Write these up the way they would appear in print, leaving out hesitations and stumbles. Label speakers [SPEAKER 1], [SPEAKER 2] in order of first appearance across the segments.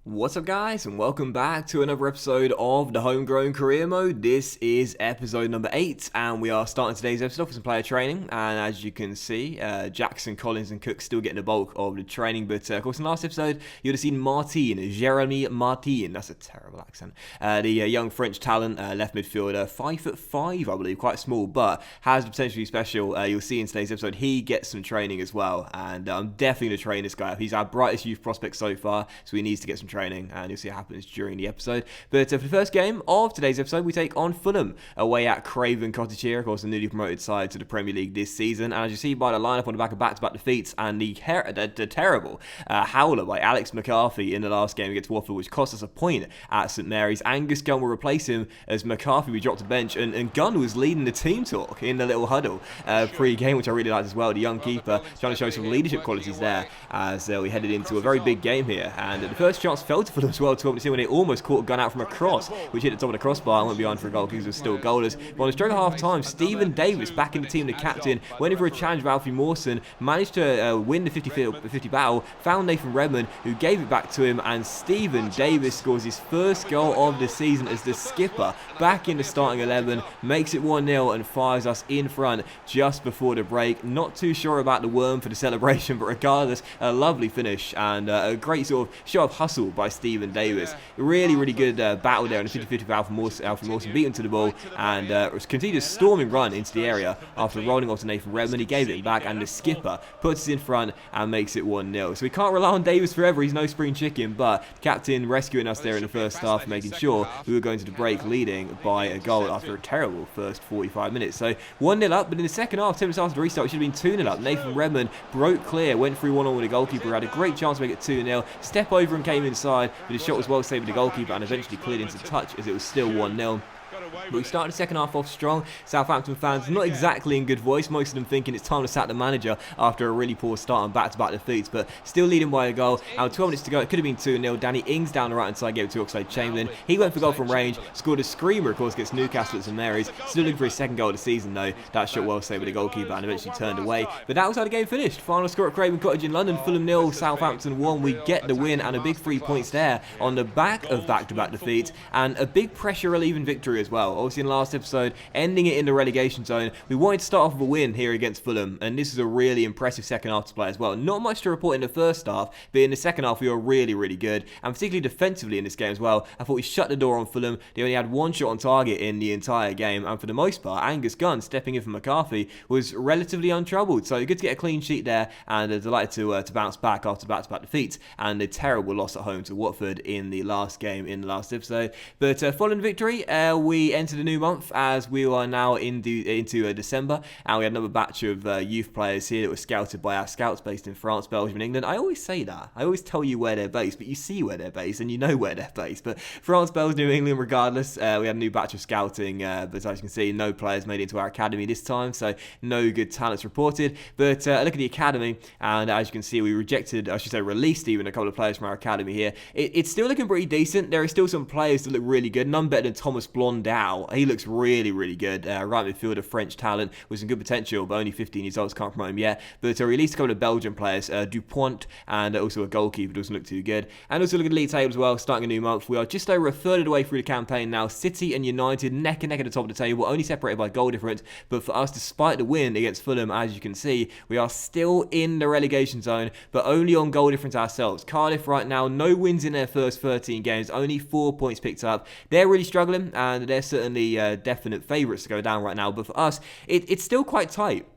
[SPEAKER 1] What's up guys, and welcome back to another episode of the Homegrown Career Mode. This is episode number 8, and we are starting today's episode with some player training. And as you can see, Jackson, Collins and Cook still getting the bulk of the training. But of course in the last episode, you would have seen Jeremy Martin, that's a terrible accent. The young French talent, left midfielder, 5'5", I believe, quite small, but has the potential to be special. You'll see in today's episode, he gets some training as well. And I'm definitely going to train this guy up. He's our brightest youth prospect so far, so he needs to get some training, and you'll see what happens during the episode. But for the first game of today's episode, we take on Fulham away at Craven Cottage here, of course the newly promoted side to the Premier League this season. And as you see by the lineup on the back of back-to-back defeats and the terrible howler by Alex McCarthy in the last game against Watford, which cost us a point at St Mary's, Angus Gunn will replace him as McCarthy we dropped a bench, and Gunn was leading the team talk in the little huddle pre-game, which I really liked as well. The young keeper trying to show some leadership qualities there as we headed into a very big game here. And the first chance fell to Fulham as well, to open the when they almost caught a gun out from a cross, which hit the top of the crossbar and went behind for a goal because it was still goalless. But on the stroke of half time, Stephen Davis, back in the team, the captain, went in for a challenge of Alfie Mawson, managed to win the 50 battle, found Nathan Redmond, who gave it back to him, and Stephen Davis scores his first goal of the season as the skipper, back in the starting 11, makes it 1-0 and fires us in front just before the break. Not too sure about the worm for the celebration, but regardless, a lovely finish and a great sort of show of hustle by Stephen Davis. Really good battle there in the 50-50 for Alfie Mawson, beat him to the ball, and continued a storming run into the area after rolling off to Nathan Redmond. He gave it back, and the skipper puts us in front and makes it 1-0. So we can't rely on Davis forever, he's no spring chicken, but the captain rescuing us there in the first half, making sure we were going to the break leading by a goal after a terrible first 45 minutes. So 1-0 up, but in the second half, 10 minutes after the restart, it should have been 2-0 up. Nathan Redmond broke clear, went through 1-1 with the goalkeeper, had a great chance to make it 2-0, step over and came inside, but his shot was well saved with the goalkeeper and eventually cleared into touch as it was still 1-0. But we started the second half off strong. Southampton fans not exactly in good voice, most of them thinking it's time to sack the manager after a really poor start and back-to-back defeats, but still leading by a goal. And with 12 minutes to go, it could have been 2-0. Danny Ings down the right-hand side gave it to Oxlade-Chamberlain. He went for goal from range, scored a screamer, of course, against Newcastle at St Mary's. Still looking for his second goal of the season, though. That shot well saved with the goalkeeper and eventually turned away. But that was how the game finished. Final score at Craven Cottage in London, Fulham 0, Southampton 1. We get the win and a big 3 points there on the back of back-to-back defeats and a big pressure-relieving victory as well. Obviously, in the last episode, ending it in the relegation zone, we wanted to start off with a win here against Fulham, and this is a really impressive second half to play as well. Not much to report in the first half, but in the second half we were really good, and particularly defensively in this game as well. I thought we shut the door on Fulham. They only had one shot on target in the entire game, and for the most part, Angus Gunn, stepping in for McCarthy, was relatively untroubled. So good to get a clean sheet there, and delighted to bounce back after back-to-back defeats and a terrible loss at home to Watford in the last game in the last episode. But following the victory, we entered a new month as we are now into December, and we had another batch of youth players here that were scouted by our scouts based in France, Belgium and England. I always say that. I always tell you where they're based, but you see where they're based and you know where they're based. But France, Belgium, England, regardless, we had a new batch of scouting, but as you can see, no players made it into our academy this time, so no good talents reported. But look at the academy, and as you can see, we released even a couple of players from our academy here. It's still looking pretty decent. There are still some players that look really good, none better than Thomas Blondau. He looks really good. Right midfielder, French talent with some good potential, but only 15 years old, can't promote him yet. But we released a couple of Belgian players, Dupont, and also a goalkeeper, doesn't look too good. And also look at the league table as well, starting a new month. We are just over a third of the way through the campaign now. City and United neck and neck at the top of the table, only separated by goal difference. But for us, despite the win against Fulham, as you can see, we are still in the relegation zone, but only on goal difference ourselves. Cardiff right now, no wins in their first 13 games, only 4 points picked up. They're really struggling, and they're certainly definite favourites to go down right now, but for us, it's still quite tight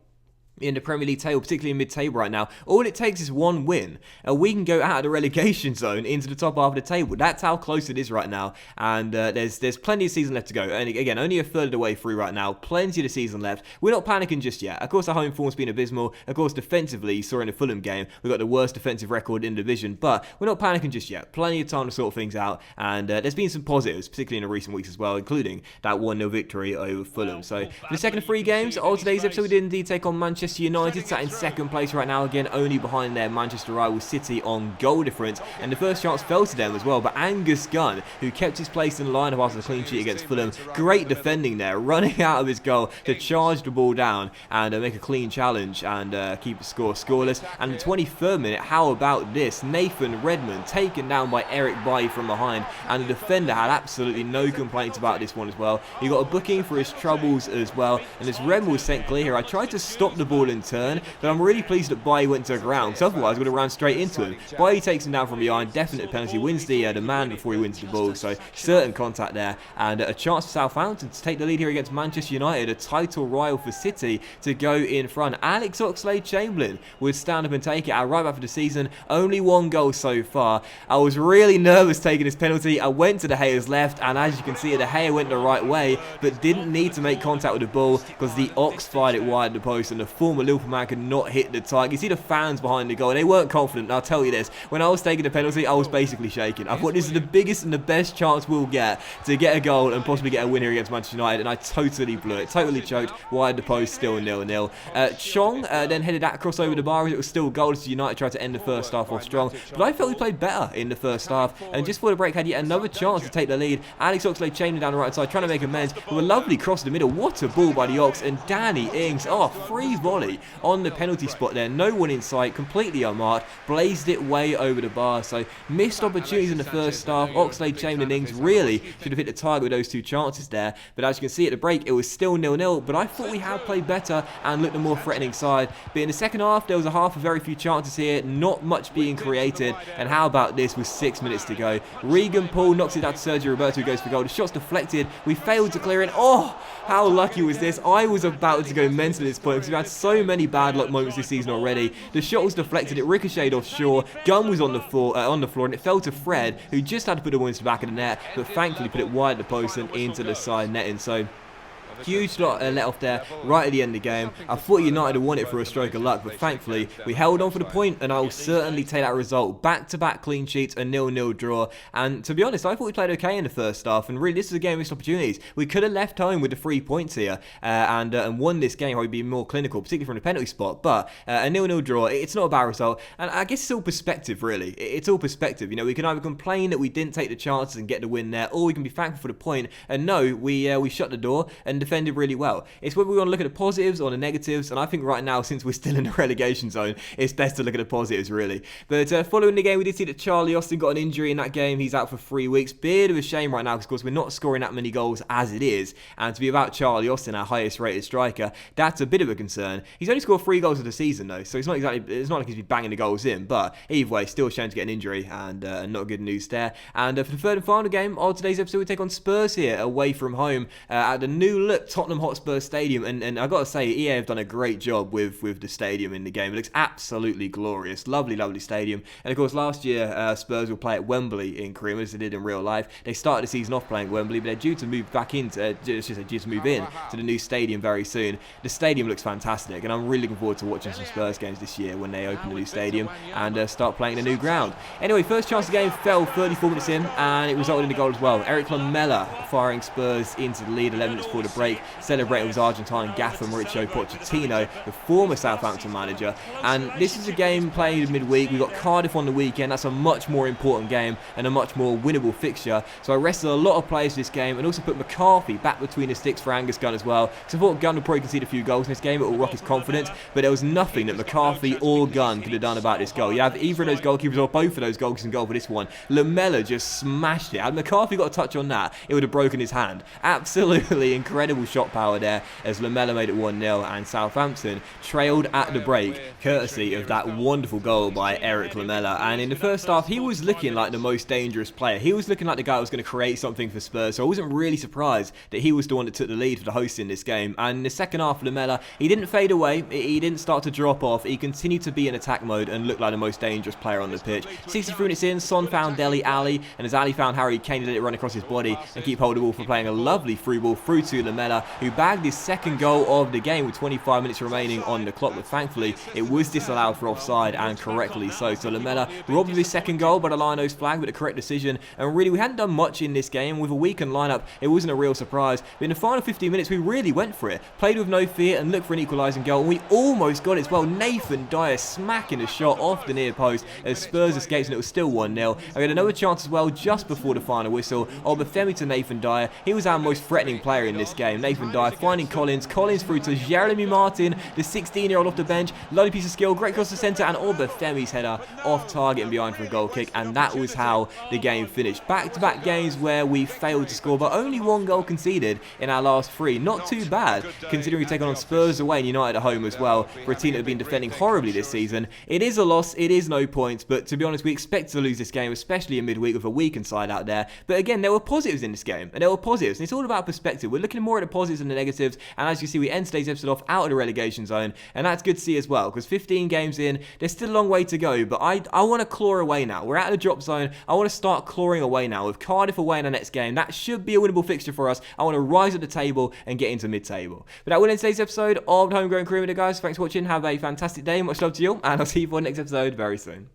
[SPEAKER 1] in the Premier League table, particularly in mid-table right now. All it takes is one win, and we can go out of the relegation zone into the top half of the table. That's how close it is right now, and there's plenty of season left to go. And again, only a third of the way through right now. Plenty of the season left. We're not panicking just yet. Of course, our home form's been abysmal. Of course, defensively, you saw in the Fulham game, we've got the worst defensive record in the division, but we're not panicking just yet. Plenty of time to sort things out, and there's been some positives, particularly in the recent weeks as well, including that 1-0 victory over Fulham. So, for the second of 3 games of today's episode, we did indeed take on Manchester Manchester United sat in second place right now, again only behind their Manchester rival City on goal difference, and the first chance fell to them as well, but Angus Gunn, who kept his place in the lineup after the clean sheet against Fulham, great defending there, running out of his goal to charge the ball down and make a clean challenge and keep the score scoreless. And the 23rd minute, how about this? Nathan Redmond taken down by Eric Bailly from behind, and the defender had absolutely no complaints about this one as well. He got a booking for his troubles as well, and as Redmond was sent clear here, I tried to stop the ball in turn, but I'm really pleased that Bailly went to the ground, because otherwise I would have ran straight into him. Bailly takes him down from behind, definite penalty, wins the man before he wins the ball, so certain contact there, and a chance for Southampton to take the lead here against Manchester United, a title rival for City, to go in front. Alex Oxlade-Chamberlain would stand up and take it right back for the season, only one goal so far. I was really nervous taking this penalty. I went to De Gea's left, and as you can see, De Gea went the right way, but didn't need to make contact with the ball because the Ox fired it wide the post, and the former Liverpool man could not hit the target. You see the fans behind the goal, they weren't confident, and I'll tell you this, when I was taking the penalty, I was basically shaking. I thought this is the biggest and the best chance we'll get to get a goal and possibly get a win here against Manchester United, and I totally blew it, totally choked, wide the post, still 0-0. Chong then headed that across over the bar as it was still goalless. United tried to end the first half off strong, but I felt we played better in the first half, and just before the break had yet another chance to take the lead. Alex Oxlade-Chamberlain down the right side trying to make amends with a lovely cross in the middle. What a ball by the Ox, and Danny Ings, free volley on the penalty spot there, no one in sight, completely unmarked, blazed it way over the bar. So missed opportunities in the first half. Oxlade-Chamberlain, Ings really should have hit the target with those two chances there, but as you can see at the break it was still 0-0, but I thought we had played better and looked a more threatening side. But in the second half there was a half of very few chances here, not much being created, and how about this with 6 minutes to go? Regan Paul knocks it out to Sergio Roberto, who goes for goal. The shot's deflected, we failed to clear it. How lucky was this? I was about to go mental at this point because we've had so many bad luck moments this season already. The shot was deflected, it ricocheted offshore, Gunn was on the floor, and it fell to Fred, who just had to put the one into the back of the net, but thankfully put it wide of the post and into the side netting. So huge let off there right at the end of the game. I thought United had won it for a stroke of luck, but thankfully we held on for the point, and I will certainly take that result. Back-to-back clean sheets, a 0-0 draw, and to be honest, I thought we played okay in the first half, and really this is a game of missed opportunities. We could have left home with the 3 points here and won this game, probably be more clinical, particularly from the penalty spot, but a 0-0 draw, it's not a bad result, and I guess it's all perspective really. It's all perspective, you know, we can either complain that we didn't take the chances and get the win there, or we can be thankful for the point, and no, we shut the door and defended really well. It's whether we want to look at the positives or the negatives, and I think right now, since we're still in the relegation zone, it's best to look at the positives really. But following the game, we did see that Charlie Austin got an injury in that game. He's out for 3 weeks. Bit of a shame right now because of course we're not scoring that many goals as it is, and to be without Charlie Austin, our highest rated striker, that's a bit of a concern. He's only scored 3 goals of the season though, so it's not like he's been banging the goals in, but either way, still a shame to get an injury, and not good news there. And for the third and final game of today's episode, we take on Spurs here away from home at the new look Tottenham Hotspur Stadium, and I've got to say, EA have done a great job with the stadium in the game. It looks absolutely glorious, lovely stadium. And of course last year Spurs will play at Wembley in Korea, as they did in real life. They started the season off playing at Wembley, but they're due to move back into due to move in to the new stadium very soon. The stadium looks fantastic, and I'm really looking forward to watching some Spurs games this year when they open the new stadium and start playing the new ground. Anyway, first chance of the game fell 34 minutes in, and it resulted in a goal as well. Eric Lamela firing Spurs into the lead 11 minutes before the break, celebrating with Argentine gaffer Mauricio Pochettino, the former Southampton manager. And this is a game played midweek. We've got Cardiff on the weekend. That's a much more important game and a much more winnable fixture. So I rested a lot of players for this game, and also put McCarthy back between the sticks for Angus Gunn as well. So I thought Gunn would probably concede a few goals in this game. It will rock his confidence, but there was nothing that McCarthy or Gunn could have done about this goal. You have either of those goalkeepers or both of those goalkeepers in goal for this one. Lamela just smashed it. Had McCarthy got a touch on that, it would have broken his hand. Absolutely incredible shot power there as Lamela made it 1-0, and Southampton trailed at the break courtesy of that wonderful goal by Eric Lamela. And in the first half, he was looking like the most dangerous player. He was looking like the guy who was going to create something for Spurs, so I wasn't really surprised that he was the one that took the lead for the host in this game. And in the second half, Lamela, he didn't fade away, he didn't start to drop off, he continued to be in attack mode and looked like the most dangerous player on the pitch. 63 minutes in, Son found Dele Alli, and as Ali found Harry Kane, he let it run across his body and keep hold of the ball for playing a lovely through ball through to Lamela. Lamela, who bagged his second goal of the game with 25 minutes remaining on the clock, but thankfully it was disallowed for offside, and correctly so. So Lamela robbed of his second goal, but a Lionos flag with the correct decision, and really we hadn't done much in this game. With a weakened lineup, it wasn't a real surprise, but in the final 15 minutes we really went for it, played with no fear and looked for an equalising goal, and we almost got it as well. Nathan Dyer smacking a shot off the near post as Spurs escaped, and it was still 1-0. And we had another chance as well just before the final whistle. Obafemi to Nathan Dyer. He was our most threatening player in this game. Nathan Dyer finding Collins through to Jeremy Martin, the 16-year-old off the bench. Lovely piece of skill, great cross to centre, and Obafemi's header off target and behind for a goal kick, and that was how the game finished. Back-to-back games where we failed to score, but only one goal conceded in our last three. Not too bad, considering we've taken on Spurs away and United at home as well, for a team that have been defending horribly this season. It is a loss, it is no points, but to be honest, we expect to lose this game, especially in midweek with a weakened side out there. But again, there were positives in this game, and there were positives, and it's all about perspective. We're looking more at the positives than the negatives, and as you see, we end today's episode off out of the relegation zone, and that's good to see as well, because 15 games in, there's still a long way to go, but I want to claw away now. We're out of the drop zone. I want to start clawing away now. With Cardiff away in our next game, that should be a winnable fixture for us. I want to rise up the table and get into mid-table. But that will end today's episode of the Homegrown Career, guys. Thanks for watching. Have a fantastic day. Much love to you all, and I'll see you for the next episode very soon.